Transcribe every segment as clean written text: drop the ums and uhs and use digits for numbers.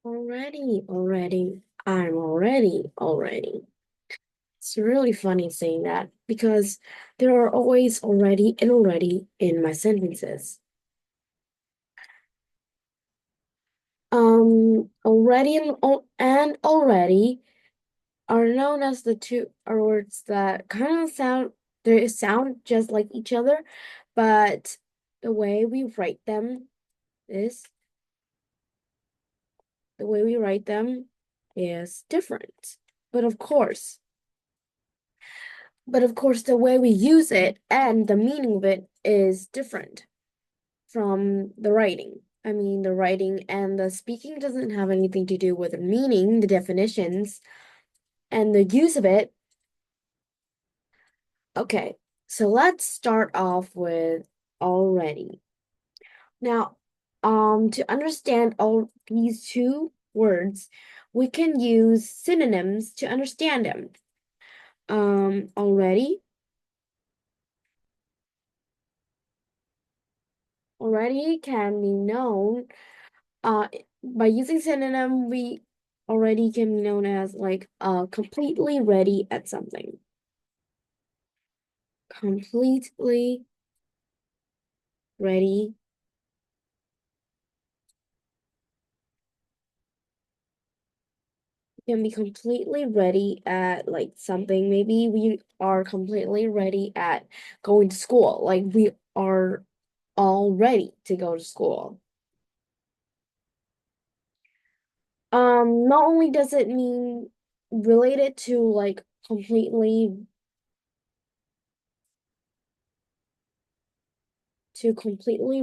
Already. I'm already. It's really funny saying that because there are always already in my sentences. Already and already are known as the two are words that kind of sound just like each other, but the way we write them is the way we write them is different. But of course, the way we use it and the meaning of it is different from the writing. I mean, the writing and the speaking doesn't have anything to do with the meaning, the definitions, and the use of it. Okay, so let's start off with already. Now, to understand all these two words, we can use synonyms to understand them. Already, already can be known. Uh, by using synonym, we already can be known as like completely ready at something. Completely ready. Can be completely ready at like something. Maybe we are completely ready at going to school. Like we are all ready to go to school. Not only does it mean related to like completely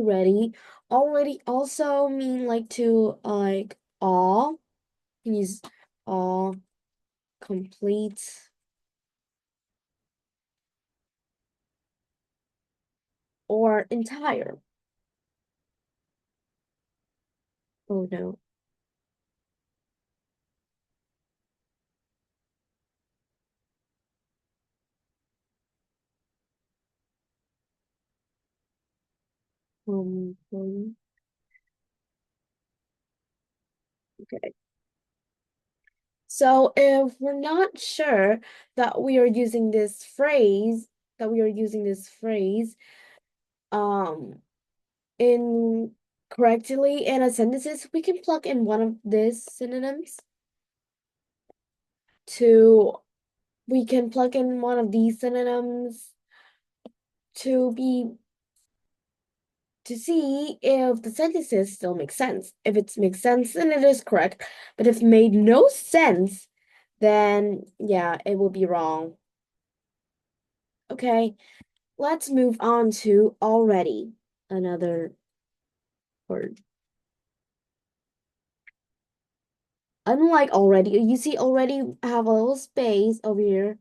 ready, already also mean like to like all. Use all complete or entire. Oh no. Um, um, okay. So if we're not sure that we are using this phrase, um in correctly in a sentences, we can plug in one of these synonyms to we can plug in one of these synonyms to be to see if the sentences still make sense. If it makes sense, then it is correct. But if it made no sense, then yeah, it will be wrong. Okay, let's move on to already, another word. Unlike already, you see already have a little space over here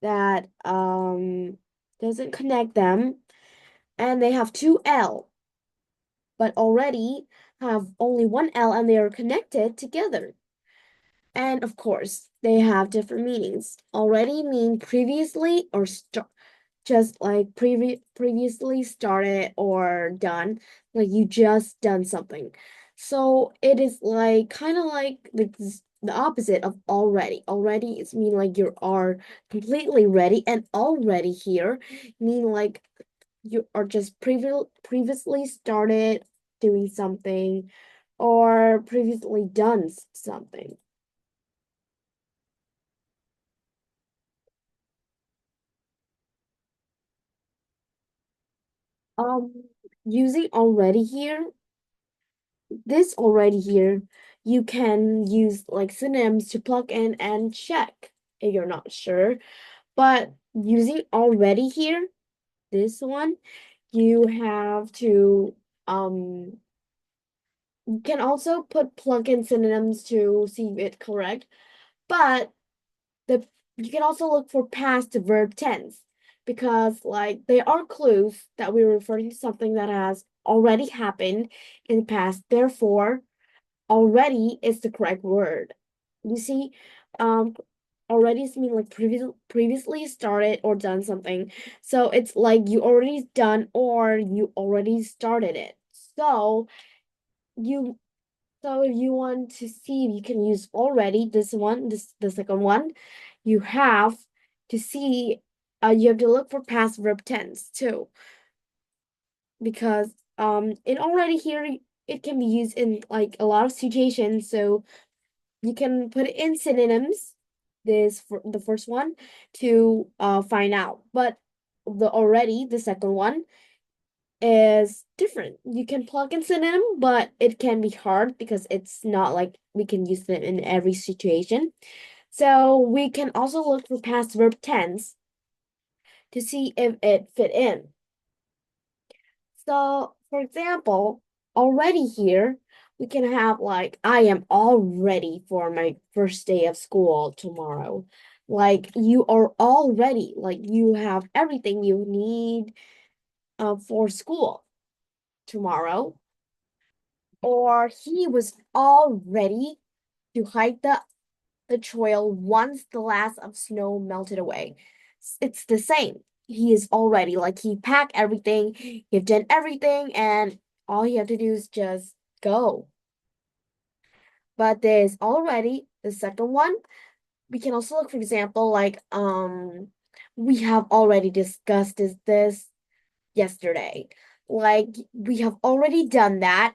that doesn't connect them, and they have two L, but already have only one L and they are connected together. And of course, they have different meanings. Already mean previously or just like previously started or done, like you just done something. So it is like kind of like the opposite of already. Already is mean like you are completely ready, and already here mean like you are just previously started doing something or previously done something. Um, using already here, this already here, you can use like synonyms to plug in and check if you're not sure. But using already here, this one, you have to you can also put plug-in synonyms to see if it's correct, but the you can also look for past verb tense because like they are clues that we're referring to something that has already happened in the past. Therefore, already is the correct word. You see, um, already is mean like previously started or done something. So it's like you already done or you already started it. So you So if you want to see if you can use already this one, this the second one, you have to see you have to look for past verb tense too, because in already here it can be used in like a lot of situations. So you can put it in synonyms, this for the first one, to find out. But the already, the second one, is different. You can plug in synonym, but it can be hard because it's not like we can use them in every situation. So we can also look for past verb tense to see if it fit in. So, for example, already here, we can have like, I am all ready for my first day of school tomorrow. Like, you are all ready. Like, you have everything you need for school tomorrow. Or he was all ready to hike the trail once the last of snow melted away. It's the same. He is all ready. Like he packed everything, he've done everything, and all you have to do is just go. But there's already the second one. We can also look, for example, like we have already discussed this yesterday. Like we have already done that.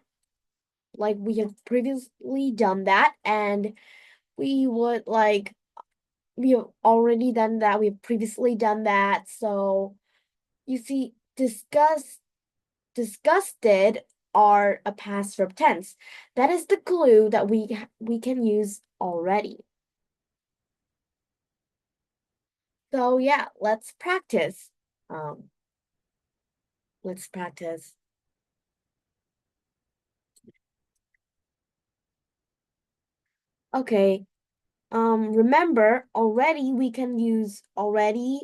Like we have previously done that, and we would like we have already done that. We have previously done that. So you see, disgusted are a past verb tense. That is the clue that we can use already. So yeah, let's practice. Um, let's practice. Okay. Remember already we can use already.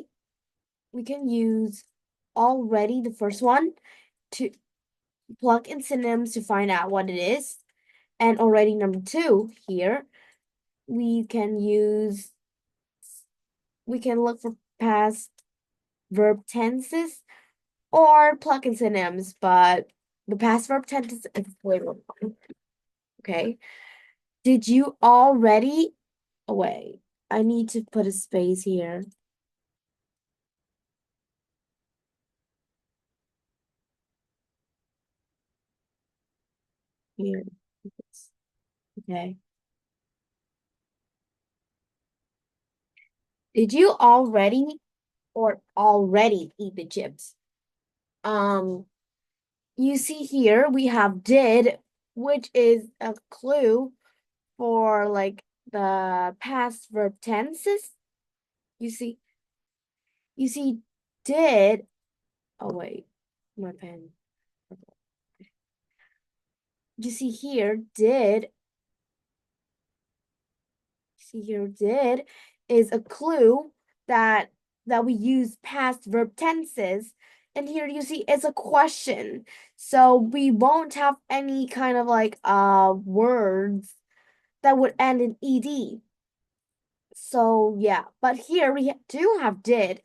We can use already the first one to plug in synonyms to find out what it is. And already number two here, we can use, we can look for past verb tenses or plug in synonyms, but the past verb tenses is way more fun. Okay. Did you already? Oh, wait, I need to put a space here. Here. Okay. Did you already or already eat the chips? Um, you see here we have did, which is a clue for like the past verb tenses. You see, you see, did. Oh wait, my pen. You see here, did. See here, did is a clue that we use past verb tenses. And here you see it's a question. So we won't have any kind of like words that would end in ed. So yeah, but here we do have did.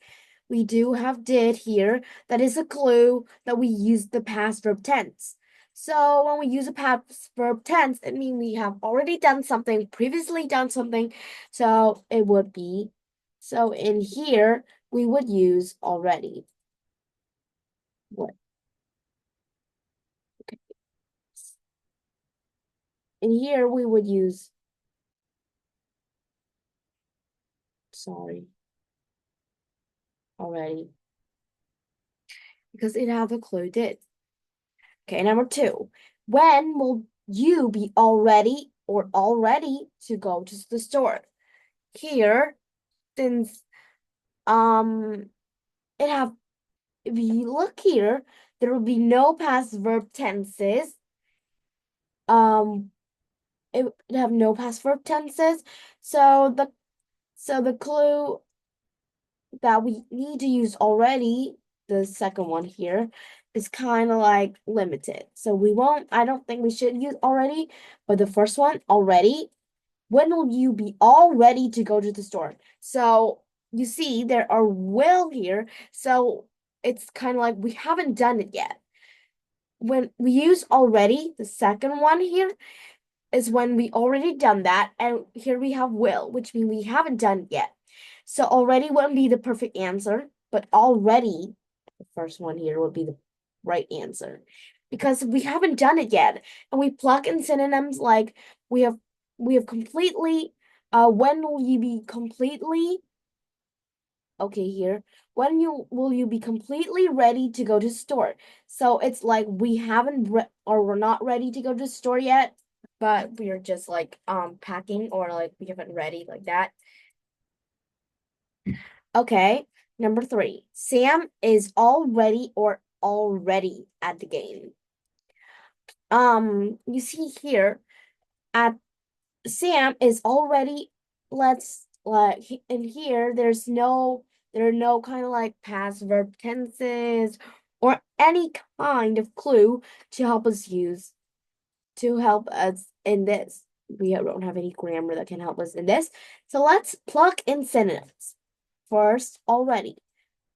We do have did here. That is a clue that we use the past verb tense. So when we use a past verb tense, it means we have already done something, previously done something. So it would be, so in here, we would use already. What? Okay. In here, we would use, sorry, already. Because it has a clue did. Okay, number two. When will you be all ready or all ready to go to the store? Here, since it have if you look here, there will be no past verb tenses. Um, it would have no past verb tenses. So the clue that we need to use already, the second one here, is kind of like limited. So we won't, I don't think we should use already, but the first one, already, when will you be all ready to go to the store? So you see, there are will here. So it's kind of like we haven't done it yet. When we use already, the second one here, is when we already done that, and here we have will, which means we haven't done it yet. So already wouldn't be the perfect answer, but already, the first one here would be the right answer because we haven't done it yet. And we plug in synonyms like we have we have completely, when will you be completely okay here? When you will you be completely ready to go to store? So it's like we haven't or we're not ready to go to the store yet, but we're just like packing, or like we haven't ready like that. Okay, number three. Sam is already or already at the game. You see here at Sam is already, let's like in here there are no kind of like past verb tenses or any kind of clue to help us use to help us in this. We don't have any grammar that can help us in this. So let's plug in synonyms. First, already,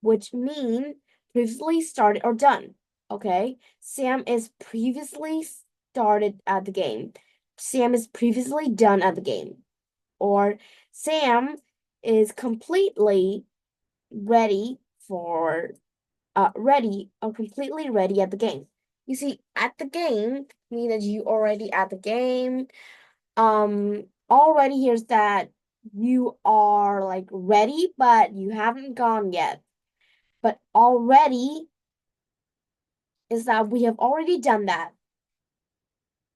which mean previously started or done. Okay, Sam is previously started at the game. Sam is previously done at the game. Or Sam is completely ready for ready or completely ready at the game. You see, at the game mean that you already at the game. Already here's that you are like ready, but you haven't gone yet. But already is that we have already done that.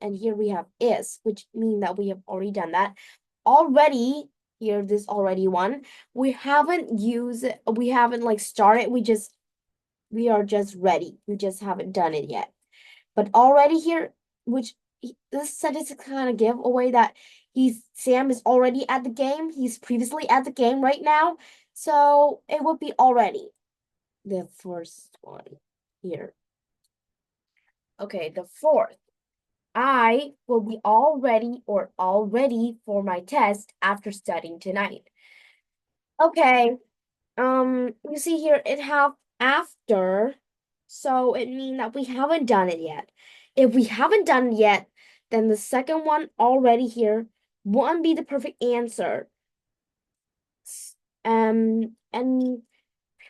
And here we have is, which mean that we have already done that. Already, here, this already one, we haven't used it, we haven't like started, we are just ready. We just haven't done it yet. But already here, which this sentence kind of give away that Sam is already at the game. He's previously at the game right now. So it would be already the first one here. Okay, the fourth. I will be all ready or all ready for my test after studying tonight. Okay, you see here it have after, so it means that we haven't done it yet. If we haven't done it yet, then the second one already here won't be the perfect answer. And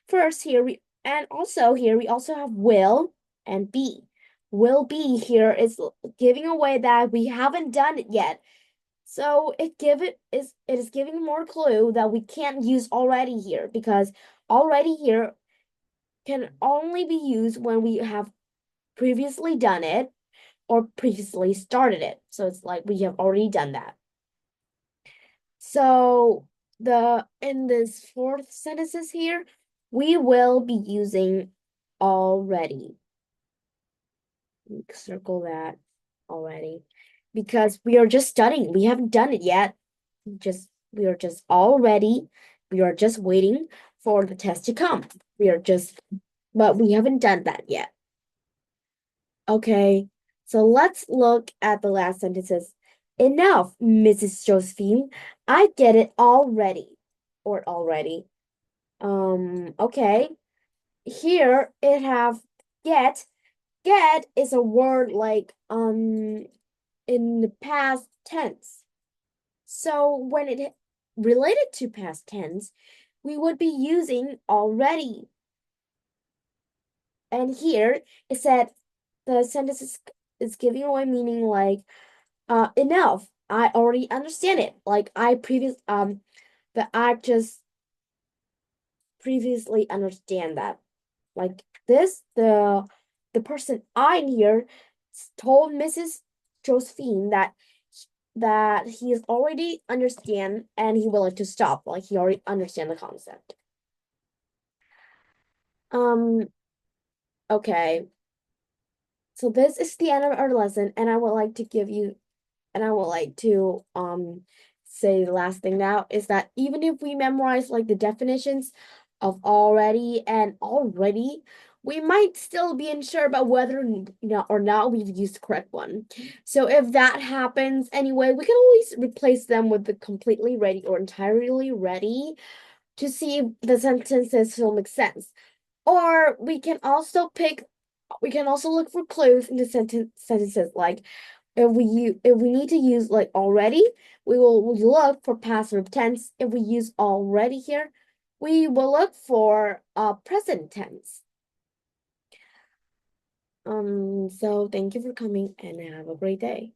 first here we and also here we also have will and be. Will be here is giving away that we haven't done it yet. So it is giving more clue that we can't use already here because already here can only be used when we have previously done it or previously started it. So it's like we have already done that. So the in this fourth sentences here, we will be using already. Circle that already because we are just studying. We haven't done it yet. We are just all ready. We are just waiting for the test to come. But we haven't done that yet. Okay, so let's look at the last sentences. Enough, Mrs. Josephine. I get it already. Or already. Okay. Here it have get. Get is a word like in the past tense. So when it related to past tense, we would be using already. And here it said the sentence is giving away meaning like enough. I already understand it. Like that I just previously understand that. Like this, the person I here told Mrs. Josephine that he is already understand and he willing to stop. Like he already understand the concept. Um, okay. So this is the end of our lesson, and I would like to give you and I would like to say the last thing now is that even if we memorize like the definitions of already and already, we might still be unsure about whether or not we've used the correct one. So if that happens anyway, we can always replace them with the completely ready or entirely ready to see if the sentences still make sense. Or we can also look for clues in the sentences like If we need to use like already, we will look for past perfect tense. If we use already here, we will look for present tense. So thank you for coming and have a great day.